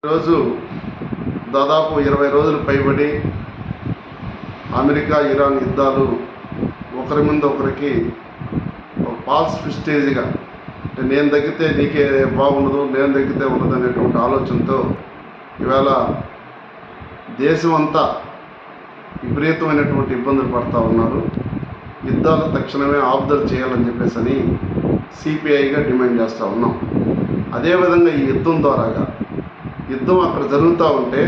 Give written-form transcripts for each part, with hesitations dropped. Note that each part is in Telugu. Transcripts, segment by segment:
ఈరోజు దాదాపు 20 రోజులు పైబడి అమెరికా ఇరాన్ యుద్ధాలు ఒకరి మీద ఒకరికి ఫాల్స్ ప్రెస్టేజ్గా, అంటే నేను తగ్గితే నీకే బాగుండదు, నేను తగ్గితే ఉండదు అనేటువంటి ఆలోచనతో ఇవాళ దేశం అంతా విపరీతమైనటువంటి ఇబ్బందులు పడుతూ ఉన్నారు. యుద్ధాలు తక్షణమే ఆపుదల చేయాలని చెప్పేసి సిపిఐగా డిమాండ్ చేస్తూ ఉన్నాం. అదేవిధంగా ఈ యుద్ధం ద్వారాగా యుద్ధం అక్కడ జరుగుతూ ఉంటే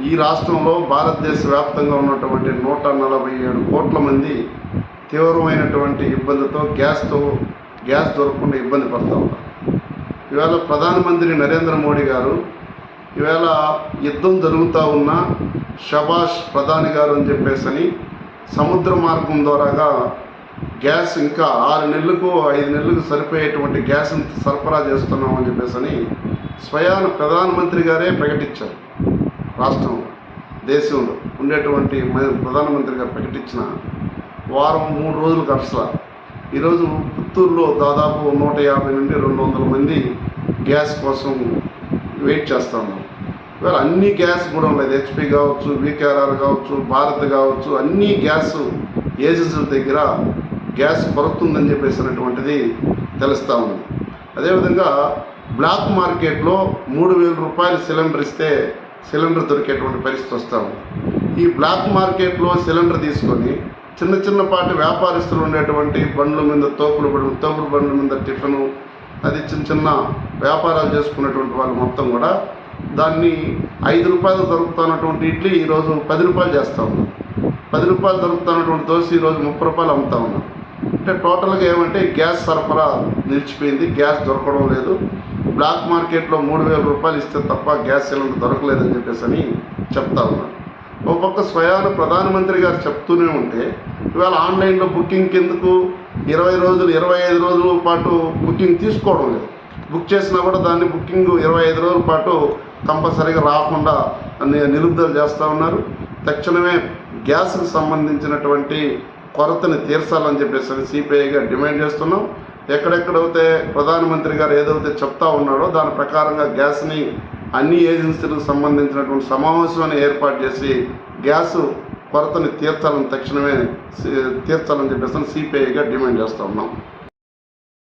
ఈ రాష్ట్రంలో భారతదేశ వ్యాప్తంగా ఉన్నటువంటి 147 కోట్ల మంది తీవ్రమైనటువంటి ఇబ్బందితో గ్యాస్ దొరకకుండా ఇబ్బంది పడుతూ ఉన్నారు. ఇవాళ ప్రధానమంత్రి నరేంద్ర మోడీ గారు ఇవాళ యుద్ధం జరుగుతూ ఉన్న షబాష్ ప్రధాని గారు అని చెప్పేసి సముద్ర మార్గం ద్వారాగా గ్యాస్ ఇంకా 6 నెలలకు 5 నెలలకు సరిపోయేటువంటి గ్యాస్ సరఫరా చేస్తున్నామని చెప్పేసి స్వయాన ప్రధానమంత్రి గారే ప్రకటించారు. రాష్ట్రంలో దేశంలో ఉండేటువంటి ప్రధానమంత్రి గారు ప్రకటించిన వారం 3 రోజులకు అసలు ఈరోజు పుత్తూరులో దాదాపు 150 నుండి 200 మంది గ్యాస్ కోసం వెయిట్ చేస్తూ ఉన్నాం. ఇవాళ అన్ని గ్యాస్ కూడా ఉండదు, హెచ్పి కావచ్చు, వికేఆర్ఆర్ కావచ్చు, భారత్ కావచ్చు, అన్ని గ్యాస్ ఏజెన్సీల దగ్గర గ్యాస్ కొరతుందని చెప్పేసినటువంటిది తెలుస్తూ ఉంది. అదేవిధంగా బ్లాక్ మార్కెట్లో 3,000 రూపాయలు సిలిండర్ ఇస్తే సిలిండర్ దొరికేటువంటి పరిస్థితి వస్తూ ఉంది. ఈ బ్లాక్ మార్కెట్లో సిలిండర్ తీసుకొని చిన్నపాటి వ్యాపారస్తులు ఉండేటువంటి బండ్ల మీద తోపుడు బండ్ల మీద టిఫిను, అది చిన్న వ్యాపారాలు చేసుకున్నటువంటి వాళ్ళు మొత్తం కూడా దాన్ని 5 రూపాయలు దొరుకుతున్నటువంటి ఇడ్లీ ఈరోజు 10 రూపాయలు చేస్తూ ఉన్నాం. 10 రూపాయలు దొరుకుతున్నటువంటి దోశ ఈరోజు 30 రూపాయలు అమ్ముతా ఉన్నాం. అంటే టోటల్గా ఏమంటే గ్యాస్ సరఫరా నిలిచిపోయింది, గ్యాస్ దొరకడం లేదు. బ్లాక్ మార్కెట్లో 3,000 రూపాయలు ఇస్తే తప్ప గ్యాస్ సిలిండర్ దొరకలేదని చెప్పేసి చెప్తా ఉన్నారు. ఒక పక్క స్వయాన ప్రధానమంత్రి గారు చెప్తూనే ఉంటే ఇవాళ ఆన్లైన్లో బుకింగ్ కిందకు 20 రోజులు 25 రోజుల పాటు బుకింగ్ తీసుకోవడం లేదు. బుక్ చేసినా కూడా దాన్ని బుకింగ్ 25 రోజుల పాటు కంపల్సరీగా రాకుండా నిలుపుదల చేస్తూ ఉన్నారు. తక్షణమే గ్యాస్కి సంబంధించినటువంటి కొరతని తీర్చాలని చెప్పేసి సిపిఐగా డిమాండ్ చేస్తున్నాం. ఎక్కడెక్కడైతే ప్రధానమంత్రి గారు ఏదైతే చెప్తా ఉన్నాడో దాని ప్రకారంగా గ్యాస్ని అన్ని ఏజెన్సీలకు సంబంధించినటువంటి సమావేశాన్ని ఏర్పాటు చేసి గ్యాసు కొరతని తక్షణమే తీర్చాలని చెప్పేసి సిపిఐగా డిమాండ్ చేస్తూ ఉన్నాం.